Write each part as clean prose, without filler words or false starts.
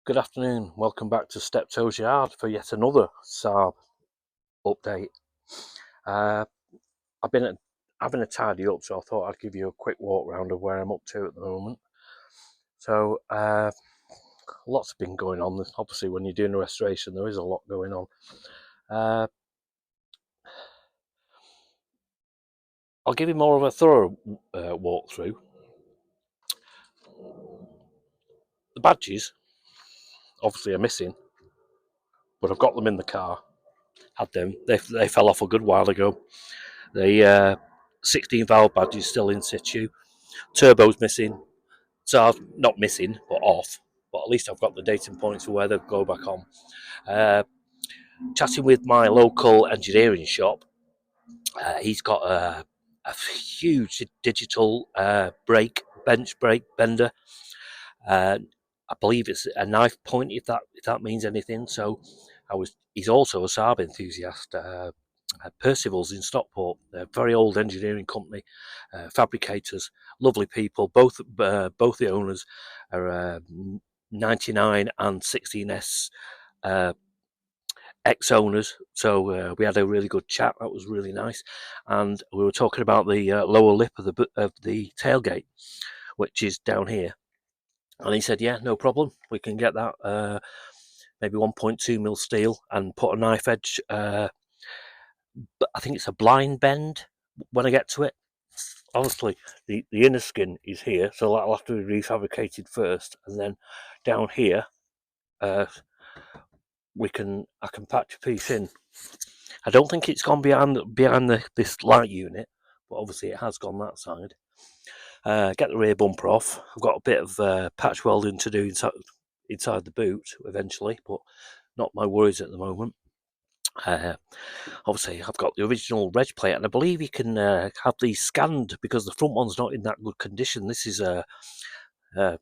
Good afternoon, welcome back to Steptoe's Yard for yet another Saab update. I've been having a tidy up, so I thought I'd give you a quick walk round of where I'm up to at the moment. So lots have been going on. Obviously when you're doing a restoration there is a lot going on. I'll give you more of a thorough walkthrough. The badges obviously are missing, but I've got them in the car. Had them, they fell off a good while ago. The 16 valve badge is still in situ. Turbo's missing. So not missing, but off. But at least I've got the dating points for where they go back on. Chatting with my local engineering shop, he's got a huge digital bench brake bender. I believe it's a knife point, if that means anything. So he's also a Saab enthusiast. Percival's in Stockport, a very old engineering company, fabricators, lovely people. Both the owners are 99 and 16s ex-owners. So we had a really good chat. That was really nice, and we were talking about the lower lip of the tailgate, which is down here. And he said, "Yeah, no problem. We can get that." Maybe 1.2 mil steel and put a knife edge. But I think it's a blind bend when I get to it. Honestly, the inner skin is here, so that'll have to be refabricated first, and then down here, I can patch a piece in. I don't think it's gone behind this light unit, but obviously it has gone that side. Get the rear bumper off. I've got a bit of patch welding to do inside the boot eventually, but not my worries at the moment. Obviously, I've got the original reg plate, and I believe you can have these scanned because the front one's not in that good condition. This is where it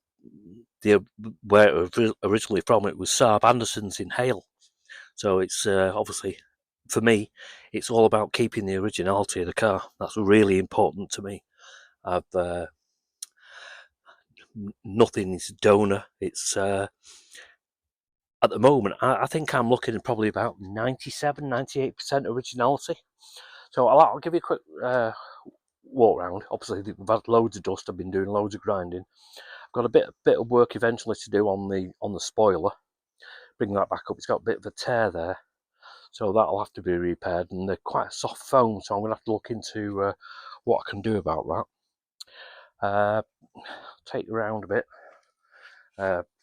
was originally from. It was Saab Anderson's in Hale, so it's obviously for me, it's all about keeping the originality of the car. That's really important to me. I've nothing is donor. It's at the moment, I think I'm looking at probably about 97, 98% originality. So I'll give you a quick walk round. Obviously, we've had loads of dust. I've been doing loads of grinding. I've got a bit of work eventually to do on the spoiler. Bring that back up. It's got a bit of a tear there, so that'll have to be repaired. And they're quite a soft foam, so I'm going to have to look into what I can do about that. Take you around a bit.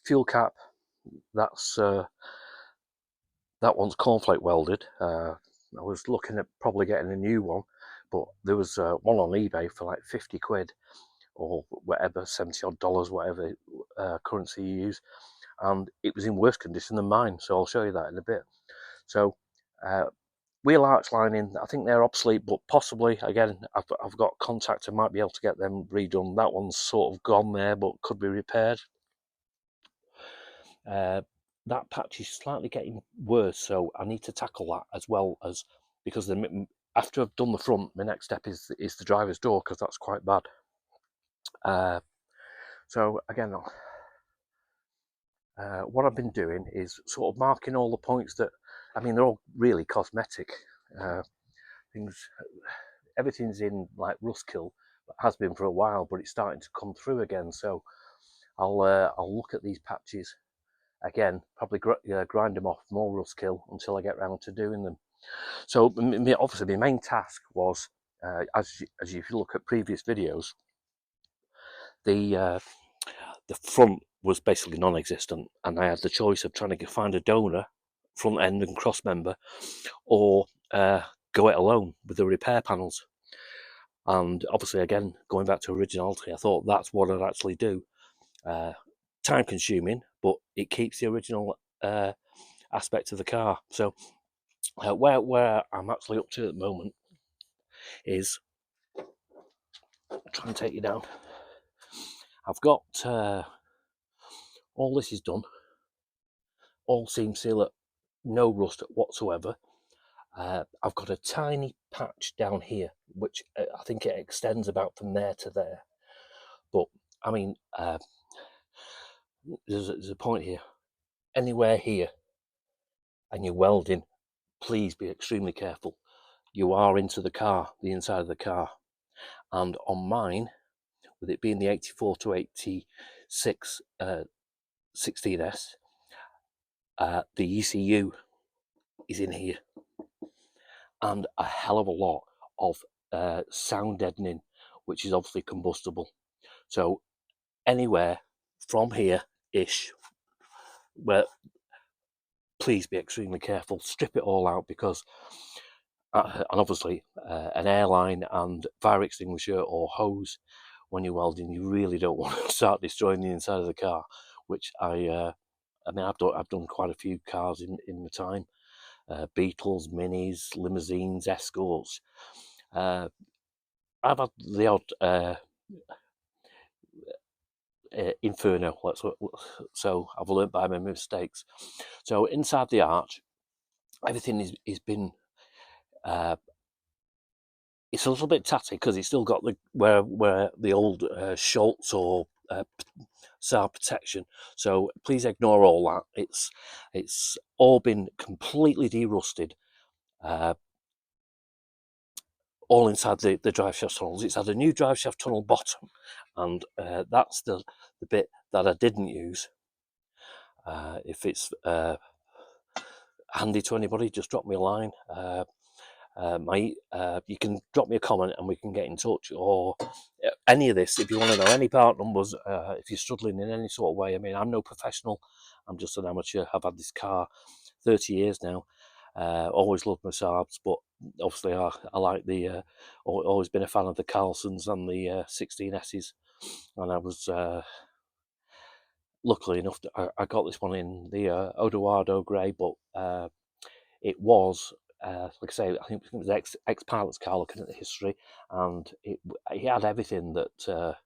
Fuel cap. That's that one's cornflake welded. I was looking at probably getting a new one, but there was one on eBay for like 50 quid or whatever, 70 odd dollars, whatever currency you use, and it was in worse condition than mine, so I'll show you that in a bit. So wheel arch lining, I think they're obsolete, but possibly, again, I've got contact, I might be able to get them redone. That one's sort of gone there, but could be repaired. That patch is slightly getting worse, so I need to tackle that as well, as because after I've done the front, my next step is the driver's door, because that's quite bad. So again, what I've been doing is sort of marking all the points that, I mean, they're all really cosmetic things. Everything's in like rust kill, but has been for a while, but it's starting to come through again. So I'll look at these patches again, probably grind them off, more rust kill until I get round to doing them. So obviously my main task was, as you look at previous videos, the front was basically non-existent, and I had the choice of trying to find a donor front end and cross member, or go it alone with the repair panels. And obviously, again, going back to originality, I thought that's what I'd actually do. Time consuming, but it keeps the original aspect of the car. So where I'm actually up to at the moment is, I'll try and take you down. I've got all this is done, all seam sealer, no rust whatsoever. I've got a tiny patch down here, which I think it extends about from there to there. But I mean, there's a point here. anywhere here and you're welding, please be extremely careful. You are into the car, the inside of the car. And on mine, with it being the 84 to 86 16s, the ECU is in here, and a hell of a lot of sound deadening, which is obviously combustible. So anywhere from here-ish, where, please be extremely careful, strip it all out, because and obviously an airline and fire extinguisher or hose when you're welding, you really don't want to start destroying the inside of the car, which I mean, I've done quite a few cars in my time, Beetles, Minis, limousines, Escorts. I've had the odd Inferno, so I've learnt by my mistakes. So inside the arch, everything is been. It's a little bit tatty because it's still got the where the old Schultz or Saab protection. So please ignore all that. It's all been completely derusted. All inside the drive shaft tunnels. It's had a new drive shaft tunnel bottom, and that's the bit that I didn't use. If it's handy to anybody, just drop me a line. You can drop me a comment and we can get in touch, or any of this if you want to know any part numbers, if you're struggling in any sort of way. I mean, I'm no professional, I'm just an amateur. I've had this car 30 years now. Always loved my Saabs, but obviously I like the always been a fan of the Carlsons and the 16s, and I was luckily enough I got this one in the Odoardo grey, but it was, like I say, I think it was ex-pilot's car, looking at the history, and it had everything that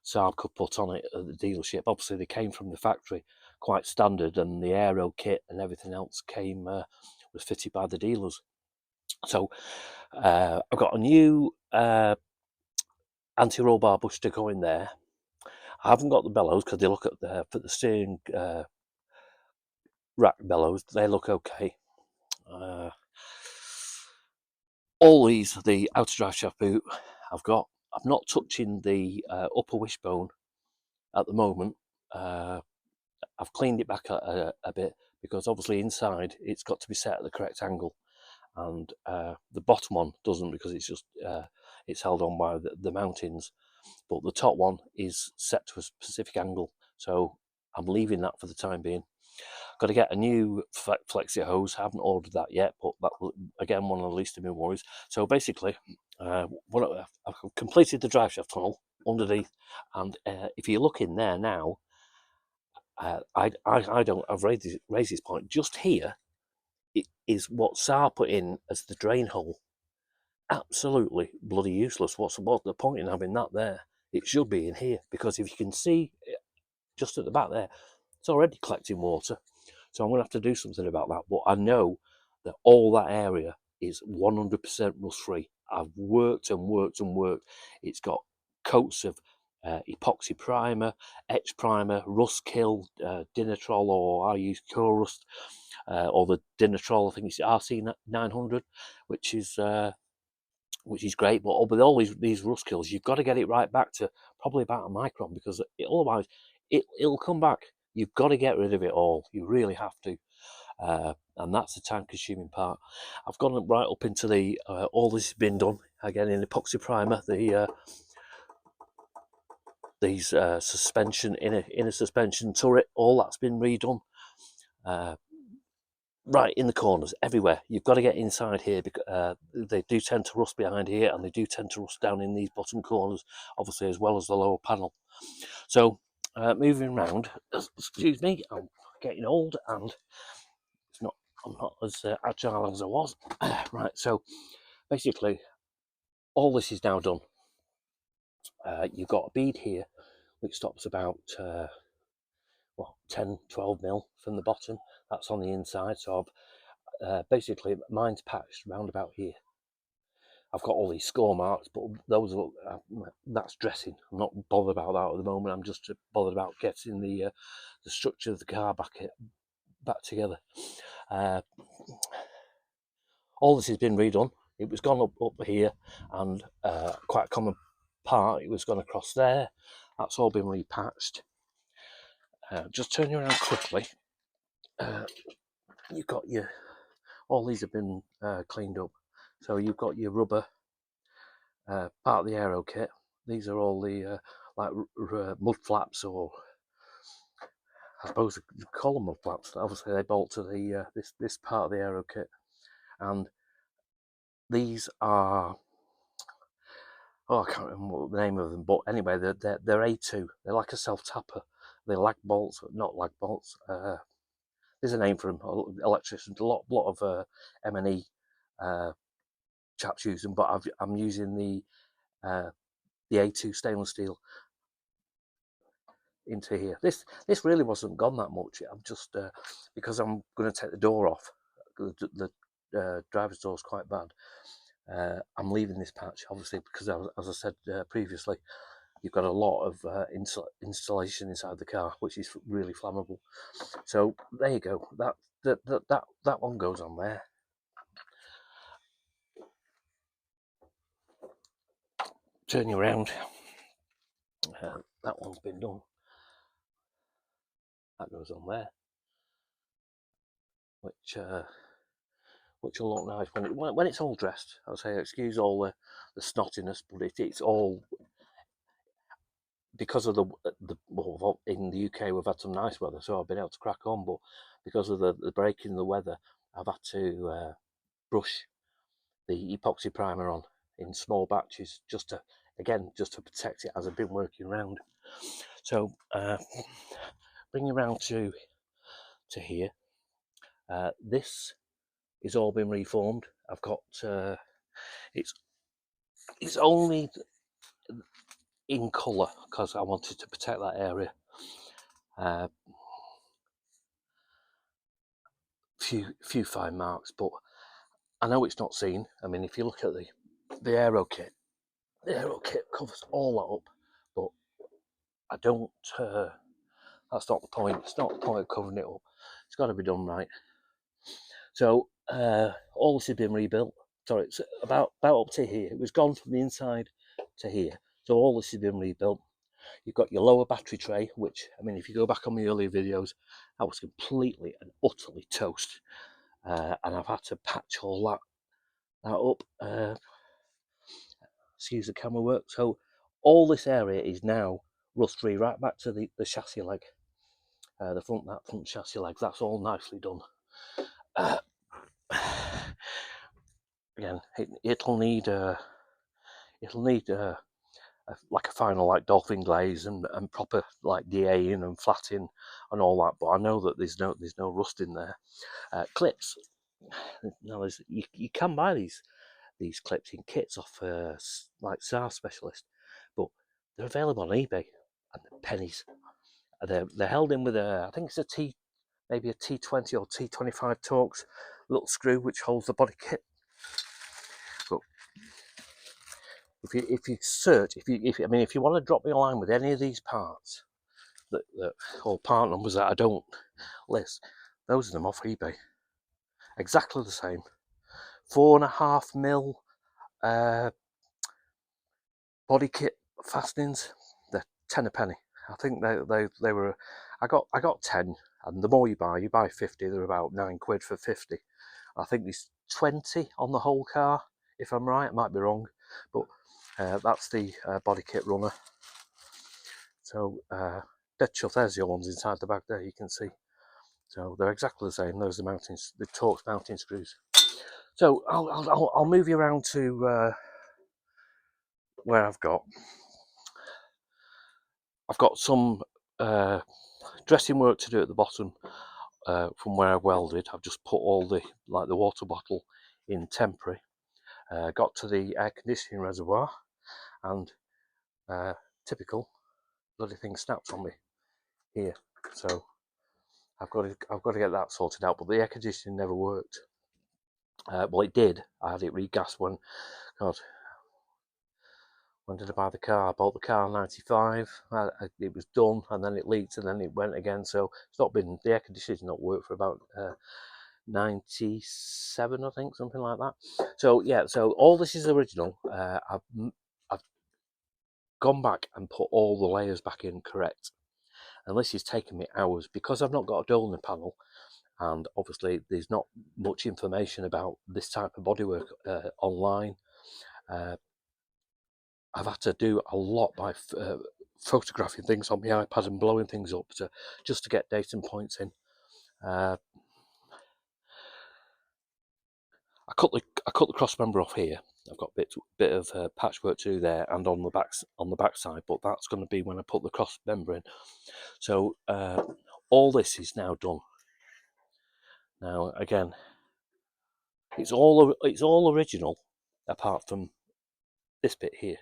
Saab could put on it at the dealership. Obviously, they came from the factory quite standard, and the aero kit and everything else was fitted by the dealers. So I've got a new anti-roll bar bush to go in there. I haven't got the bellows because they look at for the steering rack bellows. They look okay. All these, the outer drive shaft boot I've got. I'm not touching the upper wishbone at the moment. I've cleaned it back a bit because obviously inside it's got to be set at the correct angle, and the bottom one doesn't, because it's just it's held on by the mountings, but the top one is set to a specific angle, so I'm leaving that for the time being. Got to get a new flexi hose. I haven't ordered that yet, but that will, again, one of the least of my worries. So basically, I've completed the drive shaft tunnel underneath, and if you look in there now, I've raised this point. Just here, it is what Saab put in as the drain hole. Absolutely bloody useless. What's the point in having that there? It should be in here, because if you can see just at the back there, it's already collecting water. So I'm going to have to do something about that. But I know that all that area is 100% rust free. I've worked and worked and worked. It's got coats of epoxy primer, etch primer, rust kill, Dinatrol, or I use Core Rust, or the Dinatrol. I think it's RC 900, which is great. But with all these rust kills, you've got to get it right back to probably about a micron, because otherwise it'll come back. You've got to get rid of it all. You really have to. And that's the time-consuming part. I've gone right up into the all this has been done again in epoxy primer. These suspension inner suspension turret, all that's been redone. Right in the corners, everywhere. You've got to get inside here, because they do tend to rust behind here, and they do tend to rust down in these bottom corners, obviously, as well as the lower panel. So moving around, excuse me, I'm getting old, and I'm not as agile as I was. Right, so basically all this is now done. You've got a bead here which stops about 10-12 mil from the bottom. That's on the inside. So I've basically, mine's patched round about here. I've got all these score marks, but those look, that's dressing. I'm not bothered about that at the moment. I'm just bothered about getting the structure of the car back together. All this has been redone. It was gone up here, and quite a common part, it was gone across there. That's all been repatched. Just turn you around quickly. You've got your, all these have been cleaned up. So you've got your rubber part of the aero kit. These are all the like mud flaps, or I suppose you call them mud flaps. Obviously they bolt to the this part of the aero kit, and these are, oh, I can't remember what the name of them, but anyway, they're A2. They're like a self tapper. They're lag bolts, not lag bolts. There's a name for them. Electricians, a lot of M&E chaps use them, but I'm using the A2 stainless steel into here. This really wasn't gone that much. I'm just because I'm going to take the door off. The driver's door is quite bad. I'm leaving this patch, obviously, because as I said previously, you've got a lot of installation inside the car, which is really flammable. So there you go. That one goes on there. Turn you around. That one's been done. That goes on there, which will look nice when it's all dressed. I'll say, excuse all the snottiness, but it's all, because of the well, in the UK we've had some nice weather, so I've been able to crack on. But because of the break in the weather, I've had to brush the epoxy primer on in small batches, just to protect it as I've been working around. So bring you around to here. This is all been reformed. I've got it's only in colour because I wanted to protect that area. Few fine marks, but I know it's not seen. I mean, if you look at the aero kit, covers all that up, but I don't. That's not the point. It's not the point of covering it up. It's got to be done right. So all this has been rebuilt. Sorry, it's about up to here. It was gone from the inside to here. So all this has been rebuilt. You've got your lower battery tray, which, I mean, if you go back on my earlier videos, that was completely and utterly toast. And I've had to patch all that up. Excuse the camera work. So all this area is now rust-free, right back to the chassis leg. The front chassis leg, that's all nicely done. Again, it'll need like a final like dolphin glaze and proper like DA-ing and flatting and all that. But I know that there's no rust in there. Clips. Now you can buy these clips in kits off like Saab specialist, but they're available on eBay and they're pennies. They're held in with I think it's maybe a T20 or T25 Torx little screw which holds the body kit. But if you search, if you want to drop me a line with any of these parts that or part numbers that I don't list, those are them off eBay. Exactly the same. 4.5mm body kit fastenings. They're 10 a penny. I think they were. I got 10, and the more you buy 50. They're about £9 for 50. I think there's 20 on the whole car, if I'm right. I might be wrong, but that's the body kit runner. So dead chuff. There's the other ones inside the back there. You can see. So they're exactly the same. Those are the Torx mounting screws. So I'll move you around to where I've got some dressing work to do at the bottom from where I've welded. I've just put all the water bottle in temporary. Got to the air conditioning reservoir, and typical bloody thing snapped on me here. So I've got to get that sorted out. But the air conditioning never worked. Well, it did. I had it regassed when, God, When did I buy the car? I bought the car in 95. It was done, and then it leaked, and then it went again. So it's not been, the air conditioning's not worked for about 97, I think, something like that. So yeah, so all this is original. I've gone back and put all the layers back in correct, and this has taken me hours because I've not got a Dolman panel, and obviously there's not much information about this type of bodywork online. I've had to do a lot by photographing things on my iPad and blowing things up just to get data points in. Uh, I cut the cross member off here. I've got a bit of patchwork to do there and on the back side, but that's going to be when I put the cross member in. So all this is now done. Now again, it's all original apart from this bit here.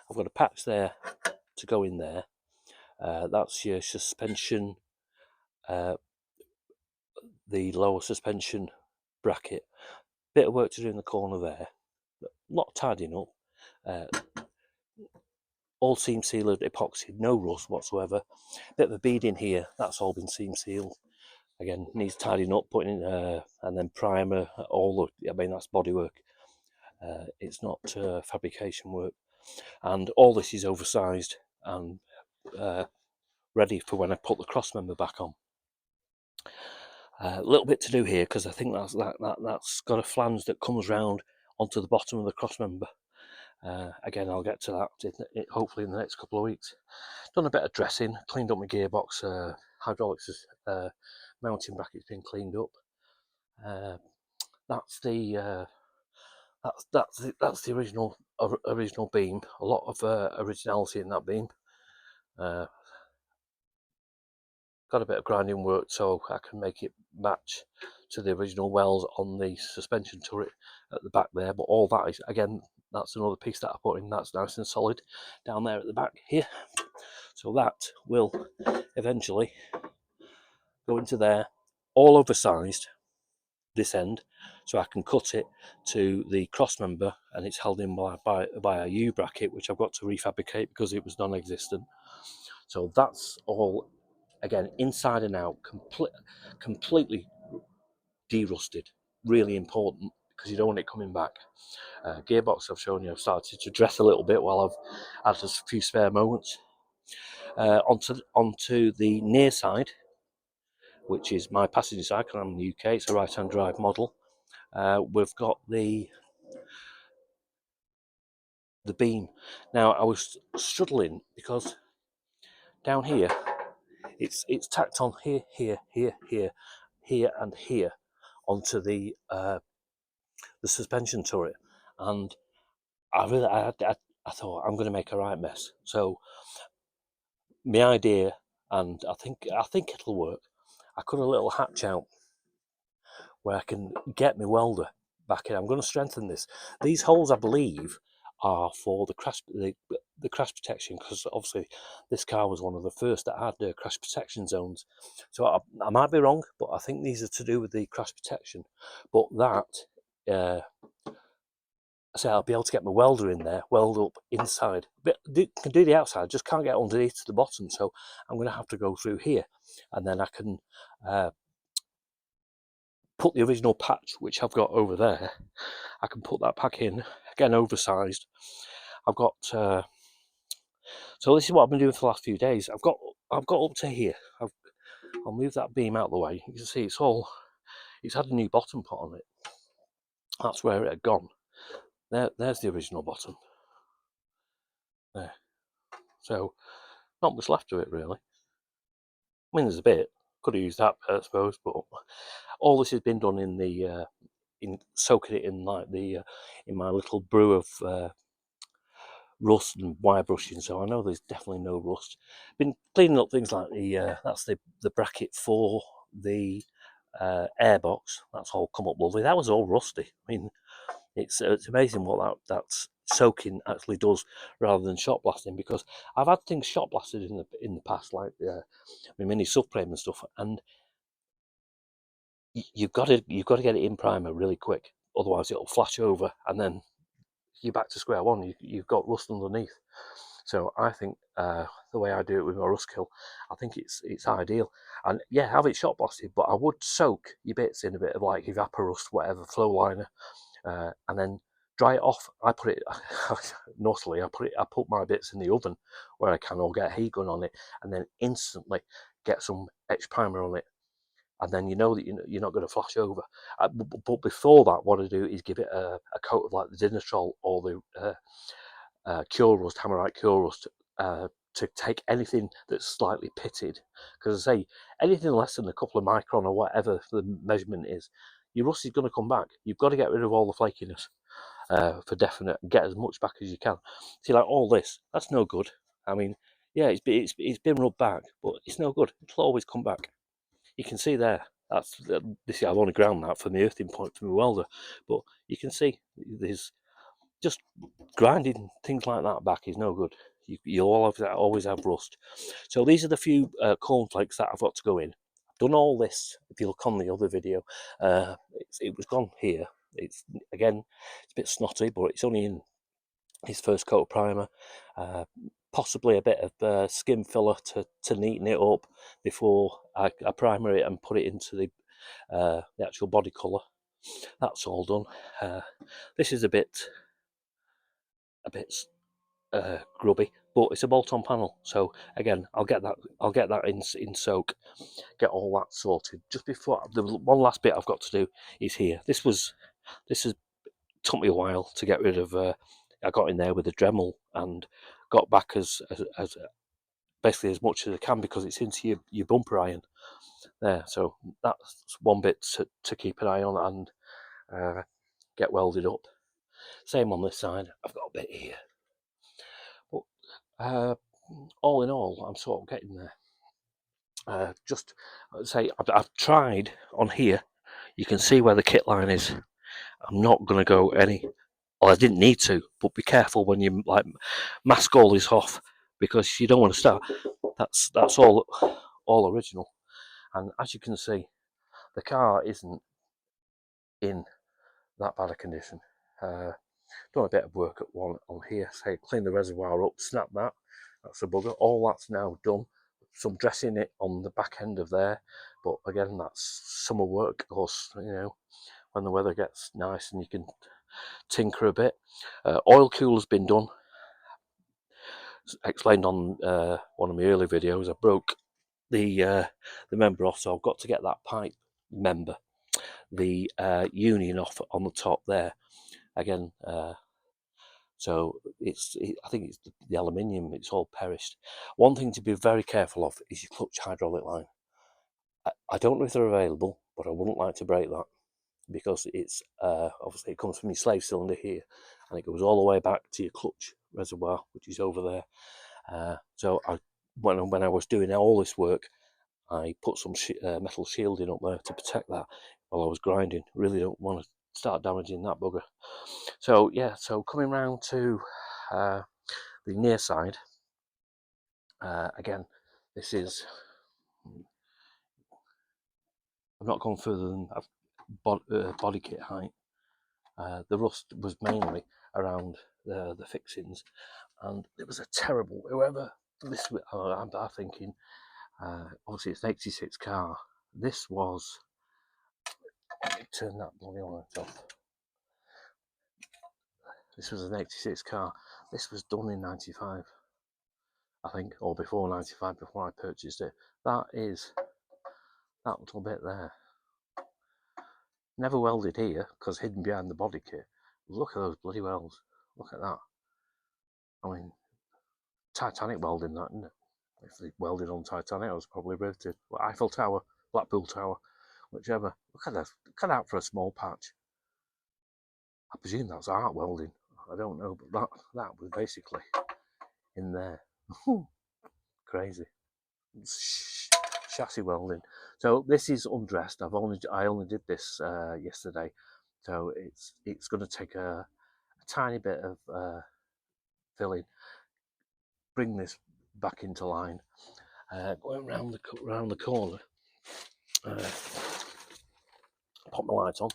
I've got a patch there to go in there. That's your suspension, the lower suspension bracket. Bit of work to do in the corner there. Not tidying up. All seam sealed, epoxy, no rust whatsoever. Bit of a bead in here, that's all been seam sealed. Again, needs tidying up, putting in, and then primer. That's bodywork. It's not fabrication work. And all this is oversized and ready for when I put the cross member back on. A little bit to do here because I think that's got a flange that comes round onto the bottom of the cross member. Again, I'll get to that hopefully in the next couple of weeks. Done a bit of dressing, cleaned up my gearbox, hydraulics, mounting bracket's been cleaned up. That's the original beam. A lot of originality in that beam. Got a bit of grinding work so I can make it match to the original welds on the suspension turret at the back there. But all that is, again, that's another piece that I put in. That's nice and solid down there at the back here. So that will eventually go into there, all oversized this end, so I can cut it to the cross member, and it's held in by a U bracket, which I've got to refabricate because it was non-existent. So that's all, again, inside and out, completely de-rusted. Really important because you don't want it coming back. Gearbox, I've shown you, I've started to dress a little bit while I've had a few spare moments. Onto the near side, which is my passenger side, because I'm in the UK, it's a right-hand drive model. We've got the beam. Now, I was struggling because down here, it's tacked on here, and here onto the suspension turret, and I thought I'm going to make a right mess. So my idea, and I think it'll work. I cut a little hatch out where I can get my welder back in. I'm going to strengthen this. These holes, I believe, are for the crash protection, because obviously this car was one of the first that had crash protection zones. So I might be wrong, but I think these are to do with the crash protection. But that, so I'll be able to get my welder in there, weld up inside. But can do the outside, just can't get underneath to the bottom. So I'm going to have to go through here, and then I can put the original patch, which I've got over there. I can put that back in, again oversized. I've got so this is what I've been doing for the last few days. I've got up to here. I'll move that beam out of the way. You can see it's had a new bottom put on it. That's where it had gone. There's the original bottom. There. So not much left of it really. I mean, there's a bit. Could have used that, I suppose, but all this has been done in the in soaking it in like the in my little brew of rust and wire brushing, so I know there's definitely no rust. Been cleaning up things like that's the bracket for the airbox. That's all come up lovely. That was all rusty. I mean, it's amazing what that's soaking actually does rather than shot blasting, because I've had things shot blasted in the past, like my mini subframe and stuff, and you've got to get it in primer really quick, otherwise it'll flash over, and then you're back to square one. You've got rust underneath. So I think the way I do it with my rust kill, I think it's ideal. And yeah, have it shot blasted, but I would soak your bits in a bit of like evaporust, whatever, flow liner, and then dry it off. I put it naughtily. I put my bits in the oven where I can, or get a heat gun on it, and then instantly get some etch primer on it, and then you know that you're not going to flash over. But before that, what I do is give it a coat of like the Dinitrol or the cure rust, Hammerite cure rust, to take anything that's slightly pitted. Because I say anything less than a couple of micron or whatever the measurement is, your rust is going to come back. You've got to get rid of all the flakiness for definite. Get as much back as you can. See, like all this, that's no good. I mean, yeah, it's been rubbed back, but it's no good. It'll always come back. You can see there. That's this. I've only ground that for my earthing point for my welder, but you can see there's just grinding things like that back is no good. You'll always have rust. So these are the few cornflakes that I've got to go in. I've done all this. If you look on the other video, it was gone here. It's again, it's a bit snotty, but it's only in his first coat of primer. Possibly a bit of skim filler to neaten it up before I primer it and put it into the actual body colour. That's all done. This is a bit grubby, but it's a bolt-on panel. So again, I'll get that in soak, get all that sorted. Just before, the one last bit I've got to do is here. This has took me a while to get rid of. I got in there with a Dremel and got back as basically as much as I can, because it's into your bumper iron there. So that's one bit to keep an eye on and get welded up. Same on this side. I've got a bit here, but all in all, I'm sort of getting there. Just say I've tried on here. You can see where the kit line is. I'm not going to go any. Well, I didn't need to, but be careful when you like mask all this off, because you don't want to start. That's all original. And as you can see, the car isn't in that bad a condition. Done a bit of work at one on here. Say clean the reservoir up, snap that. That's a bugger. All that's now done. Some dressing it on the back end of there, but again, that's summer work. Of course, when the weather gets nice and you can tinker a bit. Oil cooler's been done. Explained on one of my early videos. I broke the member off, so I've got to get that pipe member, the union off on the top there. Again, so I think it's the aluminium. It's all perished. One thing to be very careful of is your clutch hydraulic line. I don't know if they're available, but I wouldn't like to break that, because it's obviously it comes from your slave cylinder here, and it goes all the way back to your clutch reservoir, which is over there. So when I was doing all this work, I put some metal shielding up there to protect that while I was grinding. Really don't want to start damaging that bugger. So yeah, so coming round to the near side, again, this is, I've not gone further than body kit height. The rust was mainly around the fixings, and it was a terrible, whoever this, I'm thinking, obviously it's an 86 car. This was, let me turn that bloody light off. This was an 86 car. This was done in 95, I think, or before 95, before I purchased it. That is that little bit there. Never welded here, because hidden behind the body kit. Look at those bloody welds. Look at that. I mean, Titanic welding that, isn't it? If they welded on Titanic, I was probably riveted. Well, Eiffel Tower, Blackpool Tower, whichever. Look at that. Look at that for a small patch. I presume that's arc welding. I don't know, but that was basically in there. Crazy. Chassis welding. So this is undressed. I only did this yesterday, so it's going to take a tiny bit of filling. Bring this back into line. Going round the corner. Pop my light on.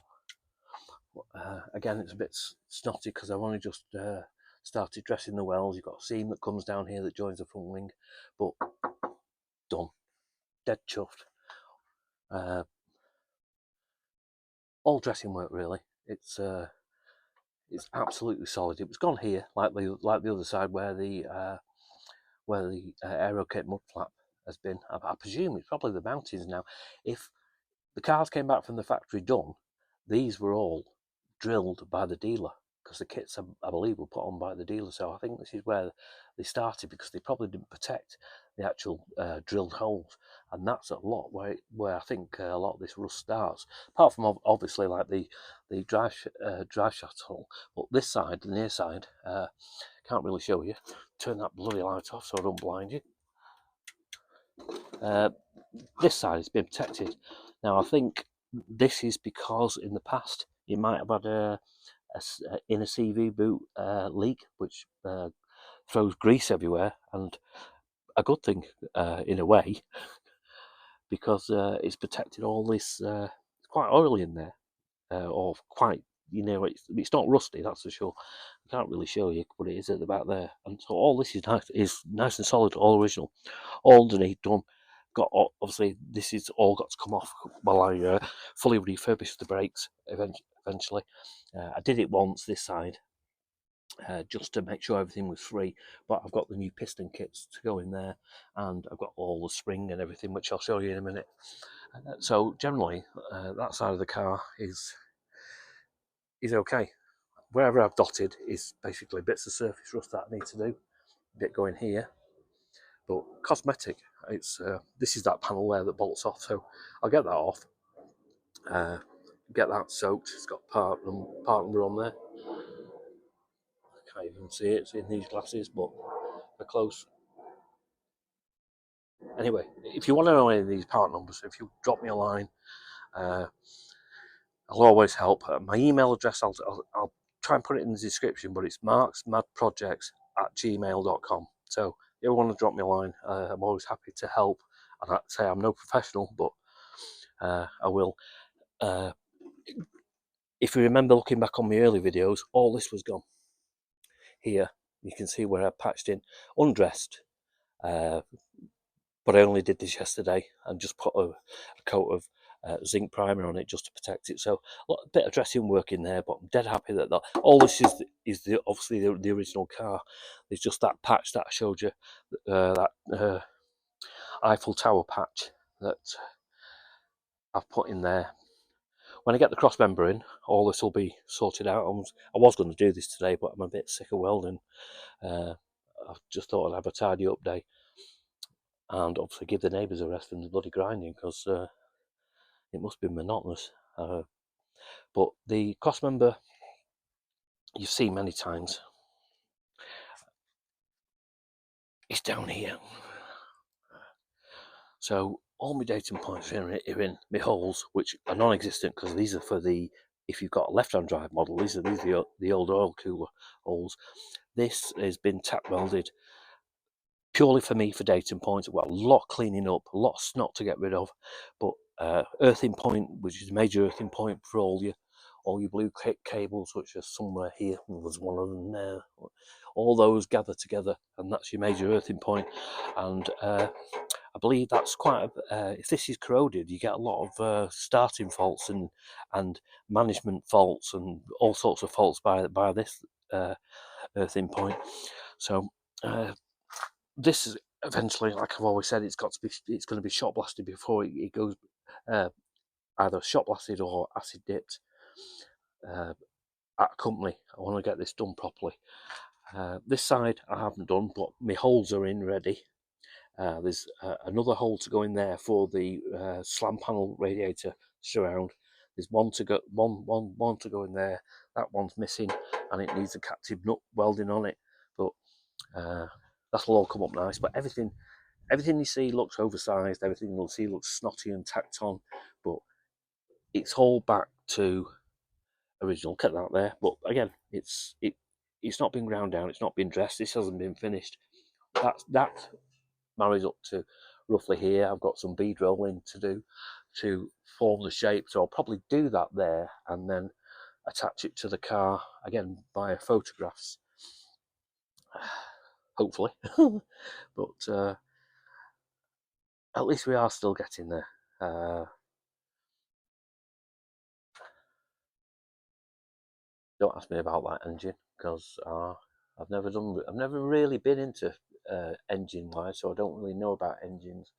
Again, it's a bit snotty because I've only just started dressing the wells. You've got a seam that comes down here that joins the front wing, but done, dead chuffed. All dressing work really. It's absolutely solid. It was gone here like the other side where the aerocate mud flap has been. I presume it's probably the mountains now. If the cars came back from the factory done, these were all drilled by the dealer because the kits, I believe, were put on by the dealer. So I think this is where they started because they probably didn't protect the actual drilled holes, and that's a lot where I think a lot of this rust starts. Apart from obviously like the drive shaft hole, but this side, the near side, can't really show you. Turn that bloody light off so I don't blind you. This side has been protected. Now I think this is because in the past you might have had a inner CV boot leak, which throws grease everywhere, and a good thing in a way because it's protected all this. It's quite oily in there, or quite, it's not rusty, that's for sure. I can't really show you, but it is at the back there, and so all this is nice and solid, all original, all underneath done. Got obviously this is all got to come off while I fully refurbish the brakes eventually. I did it once this side just to make sure everything was free, but I've got the new piston kits to go in there, and I've got all the spring and everything, which I'll show you in a minute. So generally that side of the car is okay. Wherever I've dotted is basically bits of surface rust that I need to do. A bit going here, but cosmetic. It's this is that panel there that bolts off, so I'll get that off. Get that soaked. It's got part number on there. I can't even see it. It's in these glasses, but they're close. Anyway, if you want to know any of these part numbers, if you drop me a line, I'll always help. My email address, I'll try and put it in the description, but it's marksmadprojects@gmail.com. So if you want to drop me a line, I'm always happy to help. And I'd say I'm no professional, but I will. If you remember looking back on my early videos, all this was gone. Here, you can see where I patched in, undressed, but I only did this yesterday and just put a coat of zinc primer on it just to protect it. So a bit of dressing work in there, but I'm dead happy that all this is obviously the original car. There's just that patch that I showed you, that Eiffel Tower patch that I've put in there. When I get the cross member in, all this will be sorted out. I was going to do this today, but I'm a bit sick of welding. I just thought I'd have a tidy up day and obviously give the neighbours a rest from the bloody grinding, because it must be monotonous. But the cross member you've seen many times. It's down here. So all my dating points are in my holes, which are non-existent because these are for the, if you've got a left-hand drive model, these are the old oil cooler holes. This has been tack welded purely for me for dating points. Well, a lot of cleaning up, a lot of snot to get rid of, but earthing point, which is a major earthing point for all your blue cables, which are somewhere here. There's one of them there. All those gather together, and that's your major earthing point. And I believe that's quite if this is corroded, you get a lot of starting faults and management faults and all sorts of faults by this earthing point. So this is eventually, like I've always said, it's going to be shot blasted before it goes either shot blasted or acid dipped at a company. I want to get this done properly. This side I haven't done, but my holes are in ready. There's another hole to go in there for the slam panel radiator surround. There's one to go in there. That one's missing, and it needs a captive nut welding on it. But that'll all come up nice. But everything you see looks oversized. Everything you'll see looks snotty and tacked on. But it's all back to original. Cut that there. But again, it's not been ground down. It's not been dressed. This hasn't been finished. That marries up to roughly here. I've got some bead rolling to do to form the shape, so I'll probably do that there, and then attach it to the car again via photographs, hopefully. But at least we are still getting there. Don't ask me about that engine, because I've never really been into engine wise, so I don't really know about engines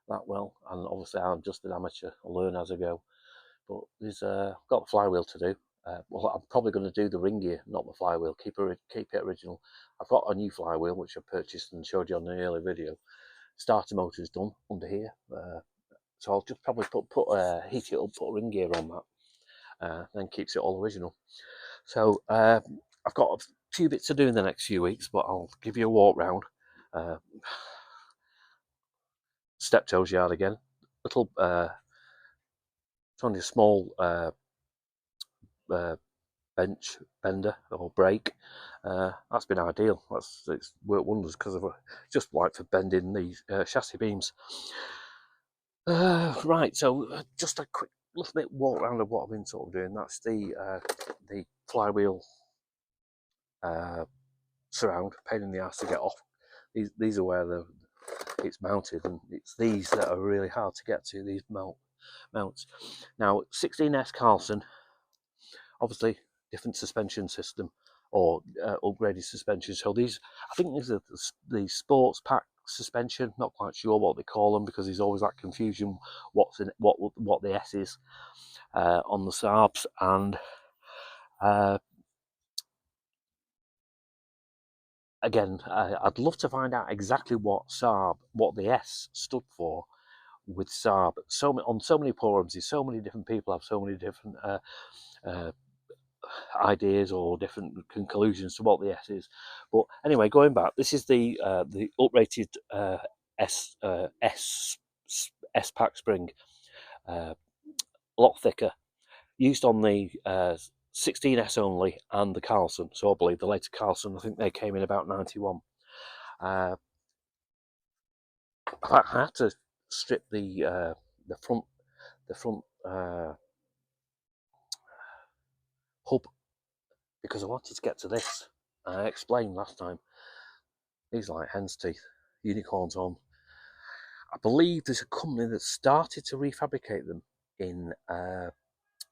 that well. And obviously, I'm just an amateur. I learn as I go. But there's got the flywheel to do. Well, I'm probably going to do the ring gear, not the flywheel. Keep it original. I've got a new flywheel which I purchased and showed you on the earlier video. Starter motor's done under here, so I'll just probably heat it up, put a ring gear on that, then keeps it all original. So I've got a few bits to do in the next few weeks, but I'll give you a walk round. Steptoe's yard again. Little, it's only a small bench bender or brake. That's been ideal. It's worked wonders because of just like for bending these chassis beams. Right, so just a quick little bit walk around of what I've been sort of doing. That's the flywheel surround, pain in the ass to get off. These are where it's mounted, and it's these that are really hard to get to, these mounts. Now 16S Carlson, obviously different suspension system, or upgraded suspension. So these, I think these are the sports pack suspension. Not quite sure what they call them, because there's always that confusion what the S is on the Saabs. And again, I'd love to find out exactly what the S stood for with Saab. On so many forums, so many different people have so many different ideas or different conclusions to what the S is. But anyway, going back, this is the uprated S pack spring, a lot thicker, used on the 16S only and the Carlson. So I believe the later Carlson, I think they came in about 91. I had to strip the front hub, because I wanted to get to this. I explained last time, these are like hen's teeth, unicorns on. I believe there's a company that started to refabricate them in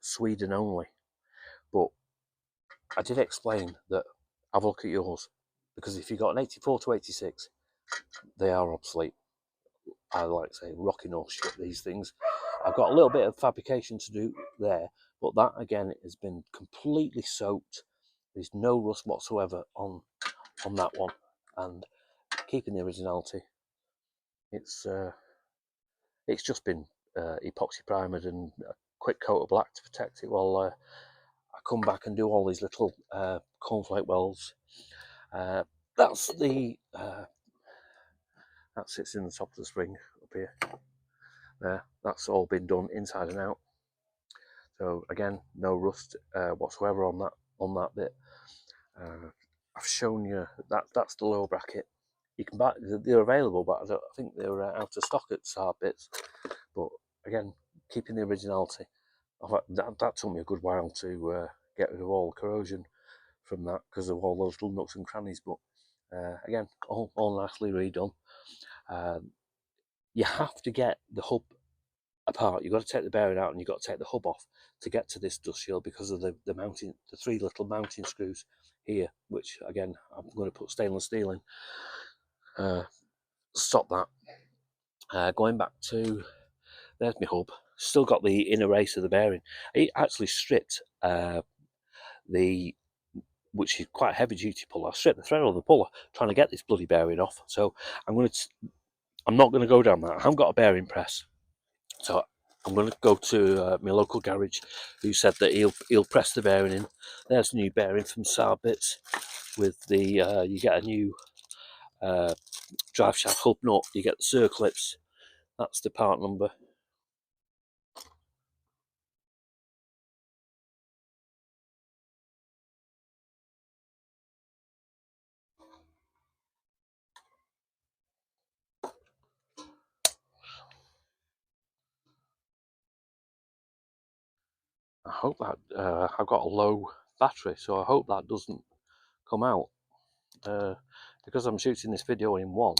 Sweden only, but I did explain that have a look at yours, because if you've got an 84 to 86, they are obsolete. I like to say rocking horse shit, these things. I've got a little bit of fabrication to do there, but that again has been completely soaked. There's no rust whatsoever on that one, and keeping the originality. It's just been epoxy primered and a quick coat of black to protect it while I come back and do all these little cornflake welds. That's that sits in the top of the spring up here. There, that's all been done inside and out. So again, no rust whatsoever on that bit. I've shown you that's the lower bracket. You can buy, they're available, but I think they're out of stock at Saab bits. But again, keeping the originality. That took me a good while to get rid of all the corrosion from that, because of all those little nooks and crannies. But again, all nicely redone. You have to get the hub apart. You've got to take the bearing out, and you've got to take the hub off to get to this dust shield, because of the three little mounting screws here, which again I'm going to put stainless steel in. Stop that. Going back to, there's my hub. Still got the inner race of the bearing. It actually stripped which is quite a heavy duty puller. I stripped the thread on the puller trying to get this bloody bearing off. So I'm not going to go down that. I haven't got a bearing press, so I'm going to go to my local garage, who said that he'll press the bearing in. There's a new bearing from Saab bits with the you get a new drive shaft hub nut. You get the circlips. That's the part number. I hope that I've got a low battery, so I hope that doesn't come out. Because I'm shooting this video in one,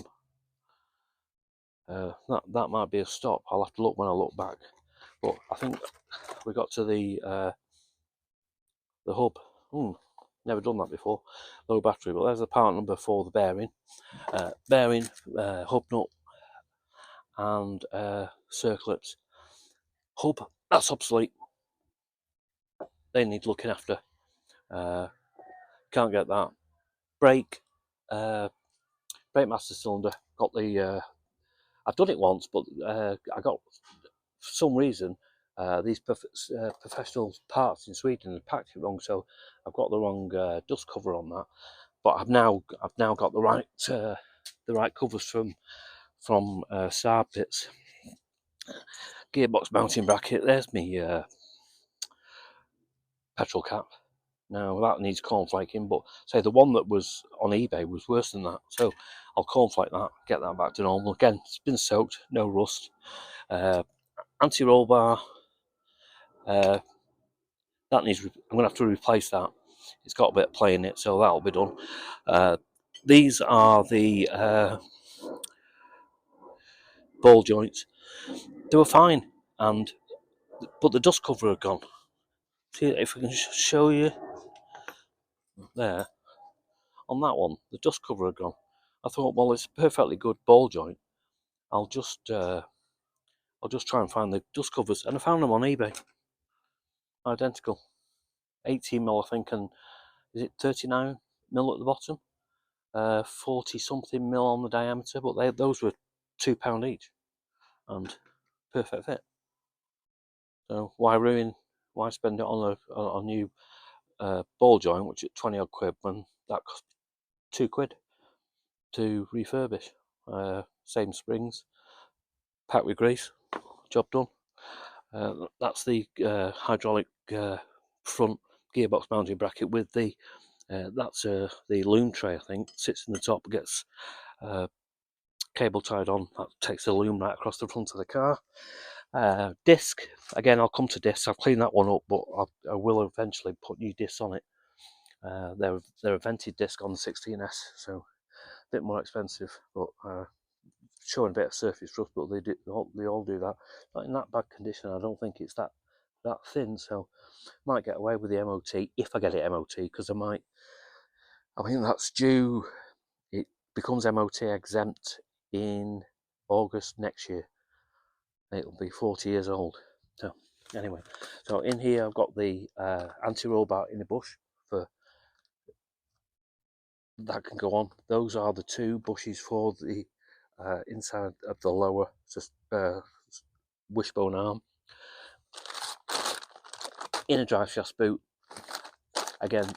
that might be a stop. I'll have to look when I look back. But I think we got to the hub. Never done that before. Low battery, but there's the part number for the bearing. Bearing, hub nut, and circlips. Hub, that's obsolete. They need looking after. Can't get that. Brake, brake master cylinder. Got the. I've done it once, but I got, for some reason, these professional parts in Sweden have packed it wrong, so I've got the wrong dust cover on that. But I've now got the right covers from Saab bits. Gearbox mounting bracket. There's me petrol cap. Now that needs cornflaking, but say the one that was on eBay was worse than that. So I'll cornflake that, get that back to normal. Again, it's been soaked, no rust. Anti-roll bar. That needs. I'm going to have to replace that. It's got a bit of play in it, so that'll be done. These are the ball joints. They were fine, but the dust cover had gone. See if I can show you there on that one. The dust cover had gone. I thought, well, it's a perfectly good ball joint. I'll just try and find the dust covers, and I found them on eBay. Identical, 18mm, I think, and is it 39mm at the bottom? 40 something mil on the diameter, but those were £2 each, and perfect fit. So why spend it on a new ball joint, which is 20 odd quid, when that cost £2 to refurbish? Same springs, packed with grease, job done. That's the hydraulic front gearbox mounting bracket with the that's the loom tray, I think, sits in the top, gets cable tied on, that takes the loom right across the front of the car. Disc, again, I'll come to discs. I've cleaned that one up, but I will eventually put new discs on it. They're a vented disc on the 16s, so a bit more expensive, but showing a bit of surface rust, but they all do that. Not in that bad condition. I don't think it's that thin, so might get away with the MOT if I get it MOT, because I think that's due. It becomes MOT exempt in August next year. It'll be 40 years old. So anyway, so in here I've got the anti-roll bar in the bush for that can go on. Those are the two bushes for the inside of the lower wishbone arm. Inner drive shaft boot, again,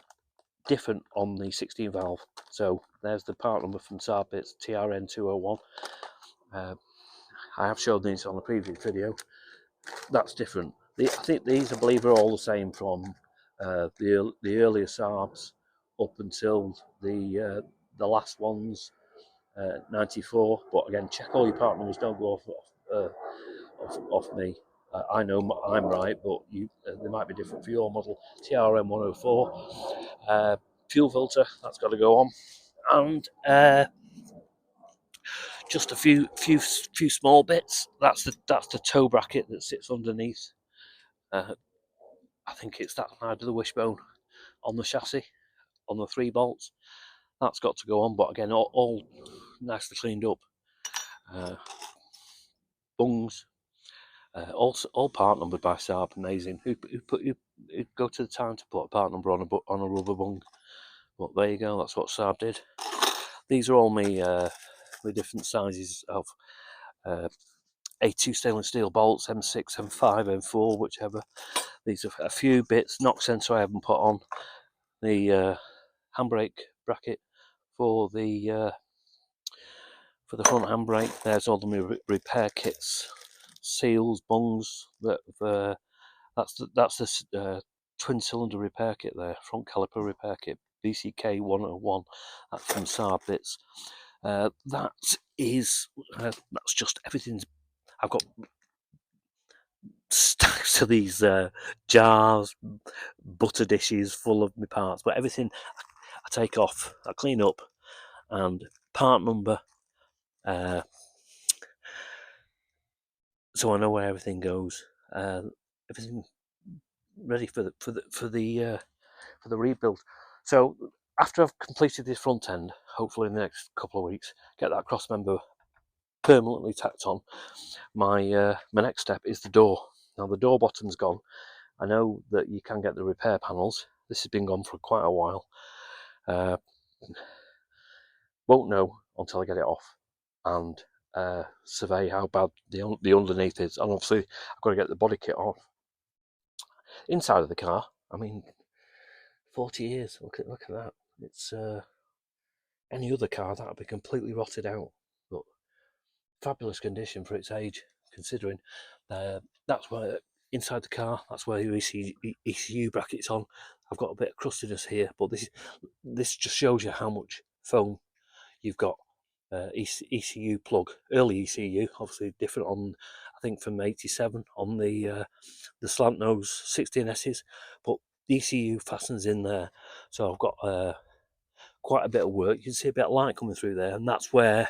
different on the 16 valve. So there's the part number from Saab, it's TRN201. I have shown these on a previous video. That's different. I think these, I believe, are all the same from the earlier Saabs up until the last ones, 94. But again, check all your part numbers. Don't go off me. I know I'm right, but they might be different for your model. TRM 104. Fuel filter, that's got to go on, and just a few small bits. That's the toe bracket that sits underneath. I think it's that side of the wishbone on the chassis, on the 3 bolts. That's got to go on, but again, all nicely cleaned up. Bungs, all part numbered by Saab. Amazing. Who go to the time to put a part number on a rubber bung? But there you go. That's what Saab did. These are all my different sizes of A2 stainless steel bolts, M6, M5, M4, whichever. These are a few bits. Knock sensor I haven't put on. The handbrake bracket for the front handbrake. There's all the repair kits, seals, bungs. That's the twin cylinder repair kit there, front caliper repair kit, BCK 101. That's from Saab bits. That's just everything's. I've got next to these jars, butter dishes full of my parts, but everything I take off, I clean up, and part number, so I know where everything goes. Everything ready for the rebuild. So after I've completed this front end, hopefully in the next couple of weeks, get that cross member permanently tacked on. My next step is the door. Now the door bottom's gone. I know that you can get the repair panels. This has been gone for quite a while. Won't know until I get it off and survey how bad the underneath is. And obviously I've got to get the body kit off. Inside of the car, I mean, 40 years. Look at that. It's any other car that would be completely rotted out, but fabulous condition for its age, considering. That's where inside the car. That's where your ECU bracket's on. I've got a bit of crustiness here, but this just shows you how much foam you've got. ECU plug, early ECU, obviously different on, I think from 87 on the slant nose 16s, but the ECU fastens in there. So I've got quite a bit of work. You can see a bit of light coming through there, and that's where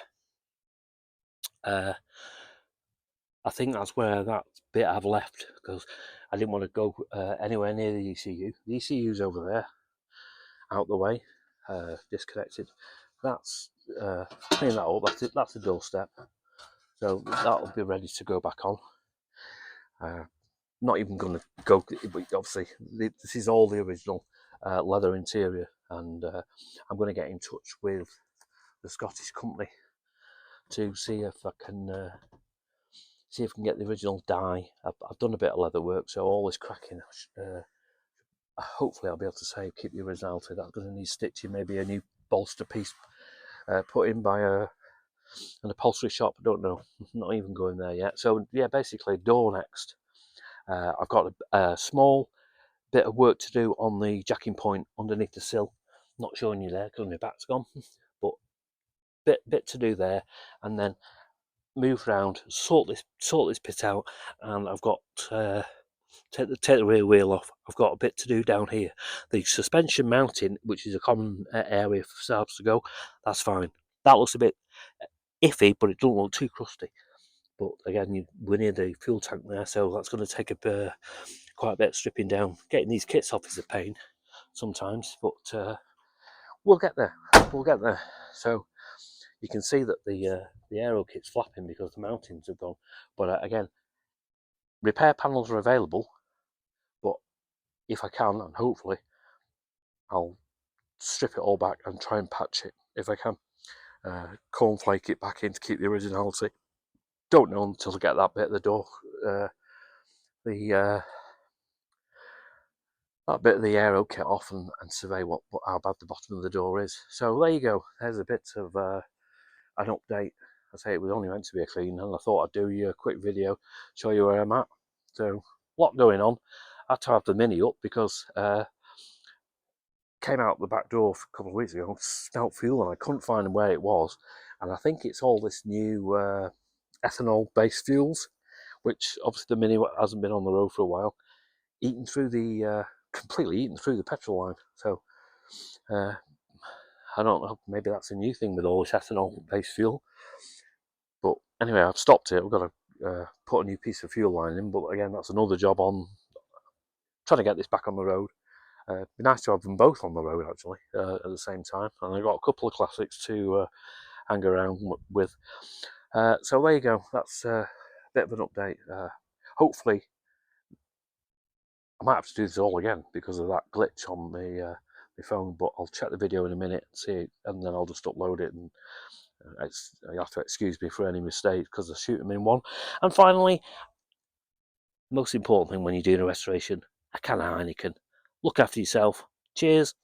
I think that's where that bit I've left, because I didn't want to go anywhere near the ECU. The ECU's over there, out the way, disconnected. That's clean that up. That's it. That's the doorstep. So that'll be ready to go back on. Not even going to go, but obviously this is all the original leather interior, and I'm going to get in touch with the Scottish company to see if I can get the original dye. I've done a bit of leather work, so all this cracking. Hopefully I'll be able to keep the originality. That's going to need stitching, maybe a new bolster piece put in by an upholstery shop. I don't know. Not even going there yet. So yeah, basically door next. I've got a small bit of work to do on the jacking point underneath the sill. Not showing you there because my back's gone, but bit to do there, and then move around, sort this pit out, and I've got take the rear wheel off. I've got a bit to do down here. The suspension mounting, which is a common area for Saabs to go, that's fine. That looks a bit iffy, but it doesn't look too crusty. But again, we're near the fuel tank there, so that's going to take quite a bit of stripping down. Getting these kits off is a pain sometimes, but we'll get there. We'll get there. So you can see that the aero kit's flapping because the mountings have gone. But again, repair panels are available, but if I can, and hopefully, I'll strip it all back and try and patch it if I can. Cornflake it back in to keep the originality. Don't know until I get that bit of the door, that bit of the aero kit off and survey how bad the bottom of the door is. So there you go. There's a bit of an update. I say it was only meant to be a clean, and I thought I'd do you a quick video, show you where I'm at. So, a lot going on. I had to have the Mini up because came out the back door a couple of weeks ago, smelt fuel, and I couldn't find where it was. And I think it's all this new ethanol-based fuels, which obviously the Mini hasn't been on the road for a while, completely eaten through the petrol line. So I don't know, maybe that's a new thing with all this ethanol-based fuel. But anyway, I've stopped it. I've got to put a new piece of fuel line in. But again, that's another job on trying to get this back on the road. It'd be nice to have them both on the road actually at the same time. And I've got a couple of classics to hang around with. So there you go. That's a bit of an update. Hopefully, I might have to do this all again because of that glitch on my phone. But I'll check the video in a minute and see it, and then I'll just upload it. And you have to excuse me for any mistakes because I shoot them in one. And finally, most important thing when you're doing a restoration, a can of Heineken. Look after yourself. Cheers.